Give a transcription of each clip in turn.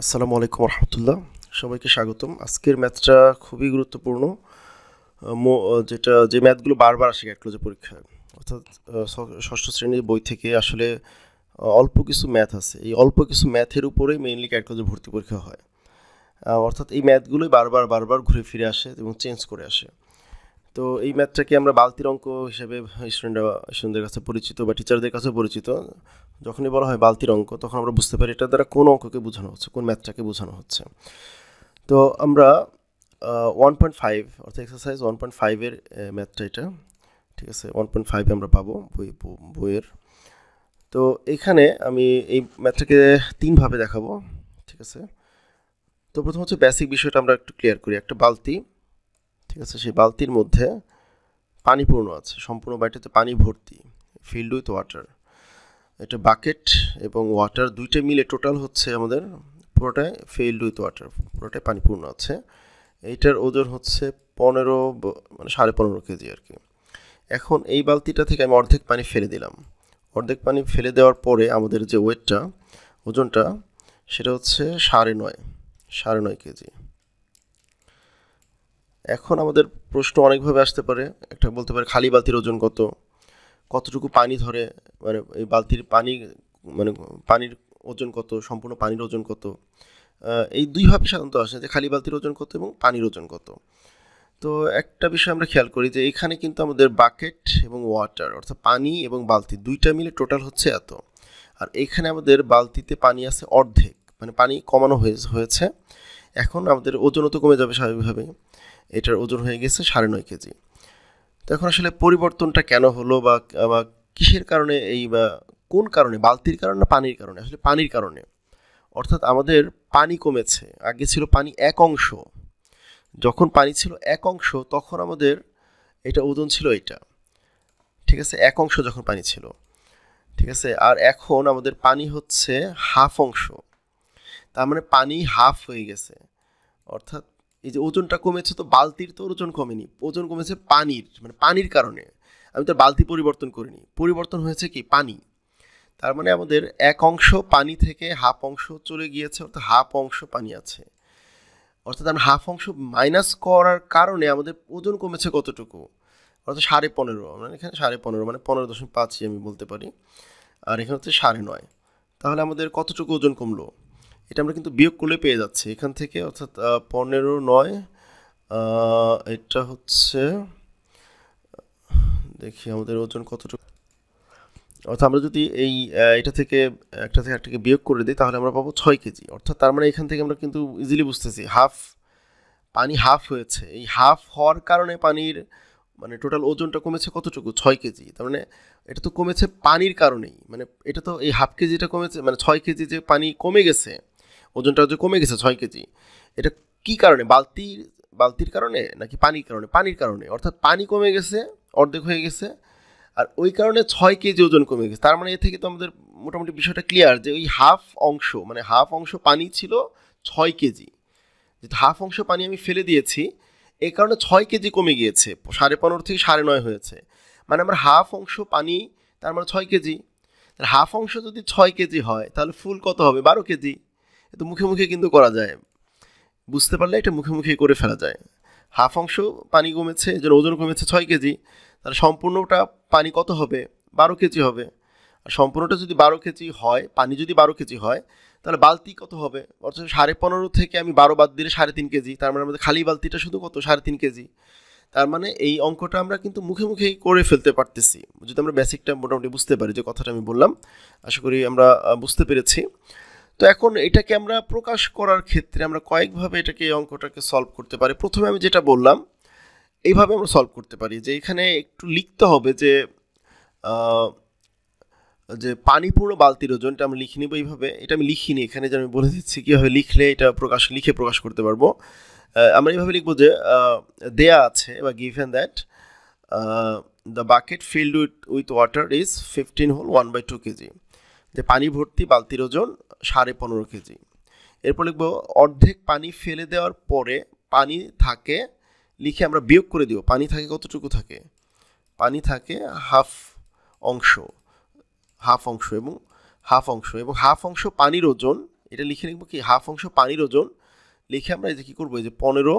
আসসালামু আলাইকুম রহমতুল্লাহ। সবাইকে স্বাগতম। আজকের ম্যাথটা খুবই গুরুত্বপূর্ণ। যে ম্যাথগুলো বারবার আসে ক্যাট ক্লোজে পরীক্ষায়, অর্থাৎ ষষ্ঠ শ্রেণীর বই থেকে আসলে অল্প কিছু ম্যাথ আছে, এই অল্প কিছু ম্যাথের উপরেই মেইনলি ক্যাট ক্লোজে ভর্তি পরীক্ষা হয়। অর্থাৎ এই ম্যাথগুলোই বারবার ঘুরে ফিরে আসে এবং চেঞ্জ করে আসে। তো এই ম্যাথটাকে আমরা বালতির অঙ্ক হিসেবে স্টুডেন্টদের কাছে পরিচিত বা টিচারদের কাছে পরিচিত। যখনই বলা হয় বালতির অঙ্ক, তখন আমরা বুঝতে পারি এটা দ্বারা কোন অঙ্ককে বোঝানো হচ্ছে, কোন ম্যাথটাকে বোঝানো হচ্ছে। তো আমরা 1.5 অর্থাৎ এক্সারসাইজ 1.5-এর ম্যাথটা এটা, ঠিক আছে। 1.5 আমরা পাবো বইয়ের। তো এখানে আমি এই ম্যাথটাকে তিনভাবে দেখাবো, ঠিক আছে। তো প্রথম হচ্ছে বেসিক বিষয়টা আমরা একটু ক্লিয়ার করি। একটা বালতি, ঠিক আছে, সেই বালতির মধ্যে পানি পূর্ণ আছে, সম্পূর্ণ বাড়িটাতে পানি ভর্তি, ফিল্ড উইথ ওয়াটার। এটা বাকেট এবং ওয়াটার দুইটা মিলে টোটাল হচ্ছে আমাদের পুরোটাই ফিল্ড উইথ ওয়াটার, পুরোটাই পানি পূর্ণ আছে। এইটার ওজন হচ্ছে 15 কেজি আর কি। এখন এই বালতিটা থেকে আমি অর্ধেক পানি ফেলে দিলাম। অর্ধেক পানি ফেলে দেওয়ার পরে আমাদের যে ওয়েটটা, ওজনটা, সেটা হচ্ছে 9.5 কেজি। এখন আমাদের প্রশ্ন অনেকভাবে আসতে পারে। একটা বলতে পারে খালি বালতির ওজন কতটুকু পানি ধরে, মানে এই বালতির পানি, মানে পানির ওজন কত, সম্পূর্ণ পানির ওজন কত। এই দুইভাবে সাধারণত আসে, যে খালি বালতির ওজন কত এবং পানির ওজন কত। তো একটা বিষয় আমরা খেয়াল করি যে এখানে কিন্তু আমাদের বাকেট এবং ওয়াটার, অর্থাৎ পানি এবং বালতি দুইটা মিলে টোটাল হচ্ছে এত। আর এখানে আমাদের বালতিতে পানি আছে অর্ধেক, মানে পানি কমানো হয়েছে। এখন আমাদের ওজনও তো কমে যাবে স্বাভাবিকভাবেই। এটার ওজন হয়ে গেছে 9.5 কেজি। তো এখন আসলে পরিবর্তনটা কেন হলো, বা কিসের কারণে, বা কোন কারণে, বালতির কারণে না পানির কারণে? আসলে পানির কারণে। অর্থাৎ আমাদের পানি কমেছে। আগে ছিল পানি 1 অংশ। যখন পানি ছিল 1 অংশ, তখন আমাদের এটা ওজন ছিল এটা, ঠিক আছে। 1 অংশ যখন পানি ছিল, ঠিক আছে। আর এখন আমাদের পানি হচ্ছে হাফ অংশ, তার মানে পানি হাফ হয়ে গেছে। অর্থাৎ এই যে ওজনটা কমেছে, তো বালতির তো ওজন কমেনি, ওজন কমেছে পানির, মানে পানির কারণে। আমি তো বালতি পরিবর্তন করিনি, পরিবর্তন হয়েছে কি পানি। তার মানে আমাদের 1 অংশ পানি থেকে হাফ অংশ চলে গিয়েছে, অর্থাৎ হাফ অংশ পানি আছে। অর্থাৎ আমরা হাফ অংশ মাইনাস করার কারণে আমাদের ওজন কমেছে কতটুকু, অর্থাৎ 15.5। মানে এখানে 15.5 মানে 15.5 আমি বলতে পারি, আর এখানে হচ্ছে 9.5। তাহলে আমাদের কতটুকু ওজন কমলো, এটা আমরা কিন্তু বিয়োগ করলে পেয়ে যাচ্ছি এখান থেকে। অর্থাৎ 15.9, এটা হচ্ছে, দেখি আমাদের ওজন কতটুকু। অর্থাৎ আমরা যদি এটা থেকে একটাকে বিয়োগ করে দিই, তাহলে আমরা পাবো 6 কেজি। অর্থাৎ তার মানে এখান থেকে আমরা কিন্তু ইজিলি বুঝতেছি পানি হাফ হয়েছে। এই হাফ হওয়ার কারণে পানির, মানে টোটাল ওজনটা কমেছে কতটুকু, 6 কেজি। তার মানে এটা তো কমেছে পানির কারণেই, মানে এটা তো এই হাফ কেজিটা কমেছে, মানে 6 কেজি যে পানি কমে গেছে, ওজনটা যে কমে গেছে 6 কেজি, এটা কি কারণে, বালতির কারণে নাকি পানির কারণে? পানির কারণে। অর্থাৎ পানি কমে গেছে, অর্ধেক হয়ে গেছে, আর ওই কারণে 6 কেজি ওজন কমে গেছে। তার মানে এ থেকে তো আমাদের মোটামুটি বিষয়টা ক্লিয়ার, যে ওই হাফ অংশ, মানে হাফ অংশ পানি ছিল 6 কেজি, যেহেতু হাফ অংশ পানি আমি ফেলে দিয়েছি, এই কারণে 6 কেজি কমে গিয়েছে, 15.5 থেকে 9.5 হয়েছে। মানে আমার হাফ অংশ পানি, তার মানে 6 কেজি। হাফ অংশ যদি 6 কেজি হয়, তাহলে ফুল কত হবে, 12 কেজি। এ তো মুখে মুখে কিন্তু করা যায়, বুঝতে পারলে এটা মুখে মুখে করে ফেলা যায়। হাফ অংশ পানি কমেছে, এর জন্য ওজন কমেছে 6 কেজি, তাহলে সম্পূর্ণটা পানি কত হবে, 12 কেজি হবে। আর সম্পূর্ণটা যদি 12 কেজি হয়, পানি যদি 12 কেজি হয়, তাহলে বালতি কত হবে? অর্থাৎ 15.5 থেকে আমি 12 বাদ দিলে 3.5 কেজি। তার মানে আমাদের খালি বালতিটা শুধু কত, 3.5 কেজি। তার মানে এই অঙ্কটা আমরা কিন্তু মুখে মুখেই করে ফেলতে পারতেছি, যদি আমরা বেসিকটা মোটামুটি বুঝতে পারি, যে কথাটা আমি বললাম। আশা করি আমরা বুঝতে পেরেছি। তো এখন এটাকে আমরা প্রকাশ করার ক্ষেত্রে আমরা কয়েকভাবে এই অঙ্কটাকে সলভ করতে পারি। প্রথমে আমি যেটা বললাম, এইভাবে আমরা সলভ করতে পারি, যে এখানে একটু লিখতে হবে যে পানিপূর্ণ বালতির ওজনটা আমরা লিখে নিব এইভাবে। এটা আমি লিখিনি এখানে, যে আমি বলে দিচ্ছি কীভাবে লিখলে এটা লিখে প্রকাশ করতে পারবো। আমরা এইভাবে লিখবো যে দেয়া আছে, বা given that the bucket filled with water is 15 whole 1/2 KG. যে পানি ভর্তি বালতির ওজন 15.5 কেজি। এরপর লিখবো অর্ধেক পানি ফেলে দেওয়ার পরে পানি থাকে, লিখে আমরা বিয়োগ করে দিব, পানি থাকে কতটুকু থাকে, পানি থাকে হাফ অংশ এবং হাফ অংশ পানির ওজন, এটা লিখে লিখবো কি হাফ অংশ পানির ওজন, লিখে আমরা এই যে কী করবো, এই যে 15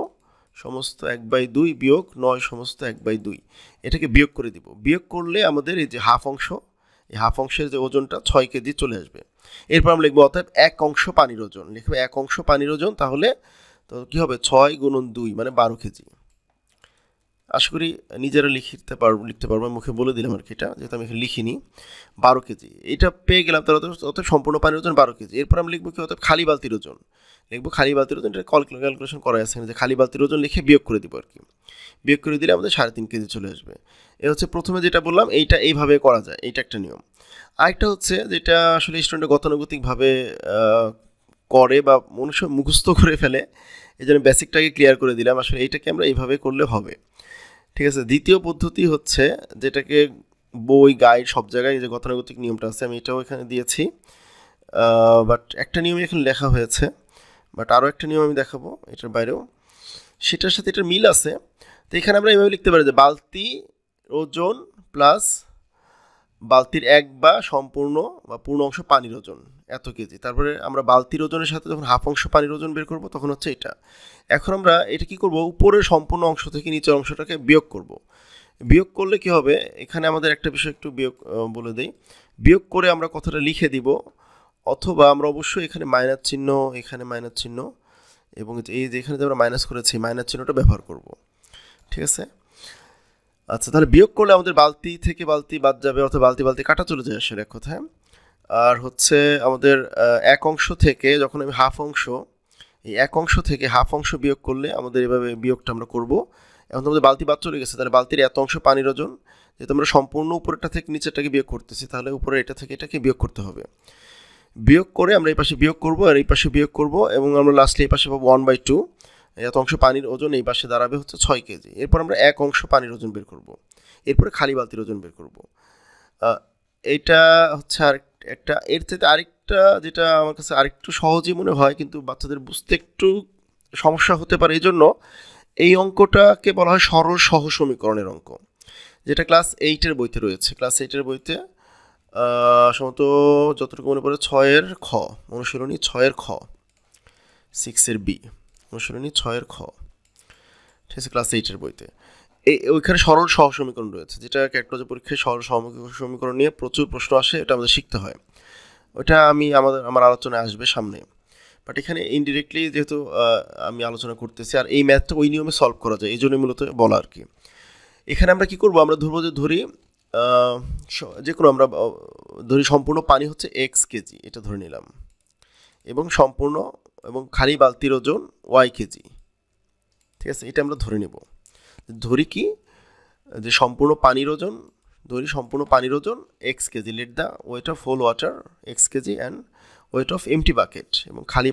সমস্ত 1/2 বিয়োগ 9 সমস্ত 1/2, এটাকে বিয়োগ করে দিব। বিয়োগ করলে আমাদের এই যে হাফ অংশ, এই হাফ অংশের যে ওজনটা 6 কেজি চলে আসবে। এরপর আমরা লিখবো অর্থাৎ 1 অংশ পানির ওজন, লিখবো 1 অংশ পানির ওজন, তাহলে তো কী হবে 6 × 2 মানে 12 কেজি। আশা করি নিজেরা লিখতে পারবো, মুখে বলে দিলাম আর কি, এটা যেহেতু আমি এখানে লিখিনি। 12 কেজি এটা পেয়ে গেলাম, তার অর্থাৎ সম্পূর্ণ পানির ওজন 12 কেজি। এরপর আমরা লিখবো কি অর্থাৎ খালি বালতির ওজন, লিখবো খালি বালতির ওজন, এটা ক্যালকুলেশন করা আছে যে খালি বালতির ওজন লিখে বিয়োগ করে দিব আর কি। বিয়োগ করে দিলে আমাদের 3.5 কেজি চলে আসবে। এ হচ্ছে প্রথমে যেটা বললাম, এইটা এইভাবে করা যায়, এইটা একটা নিয়ম। আরেকটা হচ্ছে যেটা আসলে স্টুডেন্ট গতানুগতিকভাবে করে বা মনুষ্য মুখস্থ করে ফেলে, এই জন্য বেসিকটাকে ক্লিয়ার করে দিলাম। আসলে এইটাকে আমরা এইভাবে করলে হবে, ঠিক আছে। দ্বিতীয় পদ্ধতি হচ্ছে যেটাকে বই গাইড সব জায়গায় যে গতানুগতিক নিয়মটা আছে, আমি এটাও এখানে দিয়েছি, বাট একটা নিয়ম এখানে লেখা হয়েছে, বাট আরও একটা নিয়ম আমি দেখাবো এটার বাইরেও, সেটার সাথে এটার মিল আছে। তো এখানে আমরা এইভাবে লিখতে পারি যে বালতি ওজন প্লাস বালতির 1 বা সম্পূর্ণ বা পূর্ণ অংশ পানির ওজন এত কেজি। তারপরে আমরা বালতির ওজনের সাথে যখন হাফ অংশ পানির ওজন বের করব তখন হচ্ছে এটা। এখন আমরা এটা কি করব, উপরের সম্পূর্ণ অংশ থেকে নিচের অংশটাকে বিয়োগ করব। বিয়োগ করলে কি হবে, এখানে আমাদের একটা বিষয় একটু বিয়োগ বলে দেই, বিয়োগ করে আমরা কথাটা লিখে দিব, অথবা আমরা অবশ্যই এখানে মাইনাস চিহ্ন, এখানে মাইনাস চিহ্ন, এবং এই যে এখানে যে আমরা মাইনাস করেছি মাইনাস চিহ্নটা ব্যবহার করব, ঠিক আছে। আচ্ছা, তাহলে বিয়োগ করলে আমাদের বালতি থেকে বালতি বাদ যাবে, অর্থাৎ বালতি বালতি কাটা চলে যায় আসলে এক কথায়। আর হচ্ছে আমাদের 1 অংশ থেকে যখন আমি হাফ অংশ, এই 1 অংশ থেকে হাফ অংশ বিয়োগ করলে আমাদের এভাবে বিয়োগটা আমরা করব। এখন আমাদের বালতি বাদ চলে গেছে, তাহলে বালতির এত অংশ পানির ওজন, যেহেতু আমরা সম্পূর্ণ উপরেরটা থেকে নিচেরটাকে বিয়োগ করতেছি, তাহলে উপরে এটা থেকে এটাকে বিয়োগ করতে হবে। বিয়োগ করে আমরা এই পাশে বিয়োগ করব আর এই পাশে বিয়োগ করব, এবং আমরা লাস্টে এই পাশে পাবো 1/2, এত অংশ পানির ওজন এই পাশে দাঁড়াবে হচ্ছে 6 কেজি। এরপর আমরা 1 অংশ পানির ওজন বের করব, এরপরে খালি বালতির ওজন বের করব। এইটা হচ্ছে আর একটা, এর থেকে আরেকটা যেটা আমার কাছে আরেকটু সহজই মনে হয়, কিন্তু বাচ্চাদের বুঝতে একটু সমস্যা হতে পারে, এই জন্য এই অঙ্কটাকে বলা হয় সরল সহ সমীকরণের অঙ্ক, যেটা ক্লাস 8-এর বইতে রয়েছে। ক্লাস 8-এর বইতে সম্ভবত যতটুকু মনে পড়ে 6-এর খ, অনুশীলনী 6-এর খ, 6-এর বি, অনুশীলনী 6-এর খ, ঠিক আছে, ক্লাস 8-এর বইতে ওইখানে সরল সহ সমীকরণ রয়েছে, যেটা ক্যাটলজি পরীক্ষায় সরল সমীকরণ নিয়ে প্রচুর প্রশ্ন আসে, এটা আমাদের শিখতে হয়। ওটা আমি আমার আলোচনায় আসবে সামনে, বাট এখানে ইনডিরেক্টলি যেহেতু আমি আলোচনা করতেছি, আর এই ম্যাথটা ওই নিয়মে সলভ করা যায়, এই জন্যই মূলত বলা আর কি। এখানে আমরা কি করব, আমরা ধরবো যে যে কোনো আমরা ধরি সম্পূর্ণ পানি হচ্ছে x কেজি, এটা ধরে নিলাম, এবং সম্পূর্ণ এবং খালি বালতির ওজন y কেজি, ঠিক আছে, এটা আমরা ধরে নেব। ধরি কি যে সম্পূর্ণ পানির ওজন, ধরি সম্পূর্ণ পানির ওজন x KG, let the weight of whole water x KG and weight of empty bucket, এবং খালি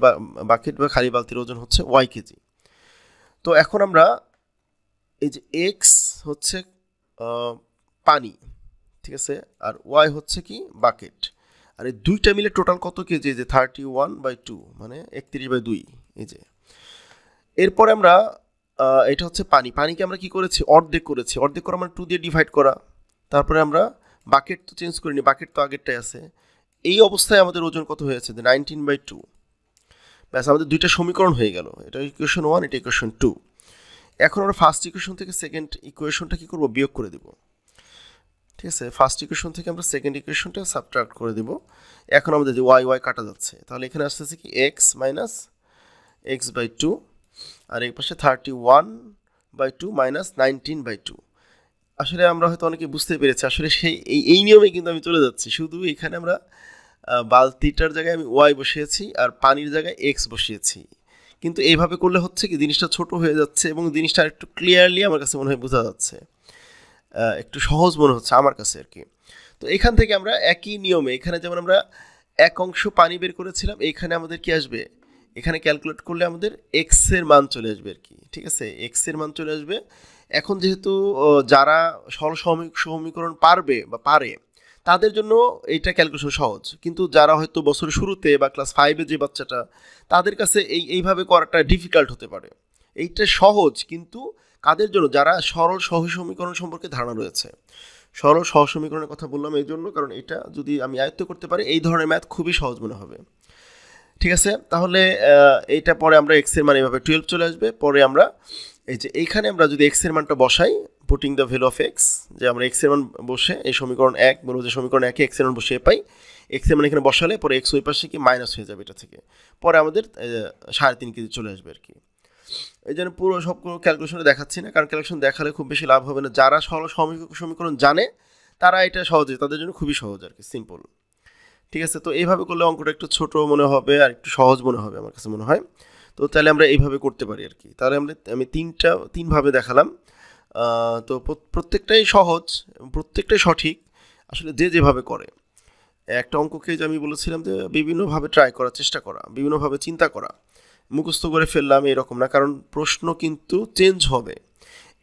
বাকেট বা খালি বালতির ওজন হচ্ছে y কেজি। তো এখন আমরা এই যে x হচ্ছে পানি, ঠিক আছে, আর y হচ্ছে কি বাকেট, আর এই দুইটা মিলে টোটাল কত কেজি, যে 31/2 মানে 31/2, এই যে। এরপরে আমরা এটা হচ্ছে পানিকে আমরা কি করেছি, অর্ধেক করেছি, অর্ধেক করে আমরা 2 দিয়ে ডিভাইড করা, তারপরে আমরা বাকেট তো চেঞ্জ করিনি, বাকেট তো আগেরটাই আছে। এই অবস্থায় আমাদের ওজন কত হয়েছে, যে 19/2। ব্যাস, আমাদের দুইটা সমীকরণ হয়ে গেল, এটা ইকুয়েশন 1, এটা ইকুয়েশন 2। এখন আমরা ফার্স্ট ইকুয়েশন থেকে সেকেন্ড ইকুয়েশনটা কি করব, বিয়োগ করে দেব, ঠিক আছে। ফার্স্ট ইকুয়েশন থেকে আমরা সেকেন্ড ইকুয়েশনটা সাবট্রাক্ট করে দেব। এখন আমাদের যে y কাটা যাচ্ছে, তাহলে এখানে আসতেছে কি x - x/2, আর এই পাশে 31/2 - 19/2। আসলে আমরা হয়তো অনেকে বুঝতে পেরেছি, আসলে এই নিয়মে কিন্তু আমি চলে যাচ্ছি, শুধু এখানে আমরা বালতিটার জায়গায় আমি y বসিয়েছি আর পানির জায়গায় x বসিয়েছি, কিন্তু এইভাবে করলে হচ্ছে কি জিনিসটা ছোট হয়ে যাচ্ছে, এবং জিনিসটা একটু ক্লিয়ারলি আমার কাছে মনে হয় বোঝা যাচ্ছে, একটু সহজ মনে হচ্ছে আমার কাছে আর কি। তো এখান থেকে আমরা একই নিয়মে, এখানে যেমন আমরা 1 অংশ পানি বের করেছিলাম, এইখানে আমাদের কি আসবে, এখানে ক্যালকুলেট করলে আমাদের x এর মান চলে আসবে আর কি, ঠিক আছে, x এর মান চলে আসবে। এখন যেহেতু যারা সরল সমীকরণ পারবে বা পারে, তাদের জন্য এইটা ক্যালকুলেশন সহজ, কিন্তু যারা হয়তো বছরের শুরুতে বা ক্লাস 5-এ যে বাচ্চাটা, তাদের কাছে এইভাবে করাটা ডিফিকাল্ট হতে পারে। এইটা সহজ, কিন্তু কাদের জন্য, যারা সরল সহ সমীকরণ সম্পর্কে ধারণা রয়েছে। সরল সহ সমীকরণের কথা বললাম এই জন্য, কারণ এটা যদি আমি আয়ত্ত করতে পারি, এই ধরনের ম্যাথ খুবই সহজ মনে হবে, ঠিক আছে, তাহলে এইটা পরে আমরা এক্স এর মান এভাবে 12 চলে আসবে। পরে আমরা এই যে এইখানে আমরা যদি এক্স এর মানটা বসাই, putting the value of x, যে আমরা এক্স এর মান বসে এই সমীকরণ 1 বলবো যে সমীকরণ 1 এক্স এর মান বসিয়ে পাই, এক্স এর মান এখানে বসালে পরে এক্স ওই পাশে কি মাইনাস হয়ে যাবে এটা থেকে, পরে আমাদের 3.5 কেজি চলে আসবে আর কি। এই জন্য পুরো সব ক্যালকুলেশনে দেখাচ্ছি না, কারণ ক্যালকুলেশন দেখালে খুব বেশি লাভ হবে না। যারা সমীকরণ জানে তারা এটা সহজে, তাদের জন্য খুবই সহজ আর কি, সিম্পল। ঠিক আছে, তো এইভাবে করলে অঙ্কটা একটু ছোট মনে হবে আর একটু সহজ মনে হবে আমার কাছে মনে হয়। তো তাহলে আমরা এইভাবে করতে পারি আর কি। তাহলে আমি তিনভাবে দেখালাম। তো প্রত্যেকটাই সহজ, প্রত্যেকটাই সঠিক, আসলে যে যেভাবে করে। একটা অঙ্ককে যে আমি বলেছিলাম যে বিভিন্নভাবে ট্রাই করার চেষ্টা করা, বিভিন্নভাবে চিন্তা করা, মুখস্থ করে ফেললাম এরকম না, কারণ প্রশ্ন কিন্তু চেঞ্জ হবে।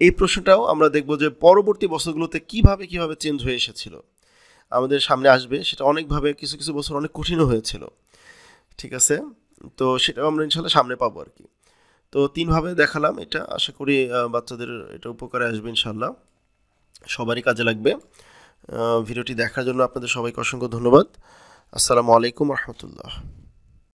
এই প্রশ্নটাও আমরা দেখব যে পরবর্তী বছরগুলোতে কিভাবে চেঞ্জ হয়ে এসেছিল, আমাদের সামনে আসবে সেটা অনেকভাবে, কিছু কিছু বছর অনেক কঠিনও হয়েছিল। ঠিক আছে, তো সেটাও আমরা ইনশাল্লাহ সামনে পাবো আর কি। তো তিনভাবে দেখালাম, এটা আশা করি বাচ্চাদের এটা উপকারে আসবে ইনশাল্লাহ, সবারই কাজে লাগবে। ভিডিওটি দেখার জন্য আপনাদের সবাইকে অসংখ্য ধন্যবাদ। আসসালামু আলাইকুম রহমতুল্লাহ।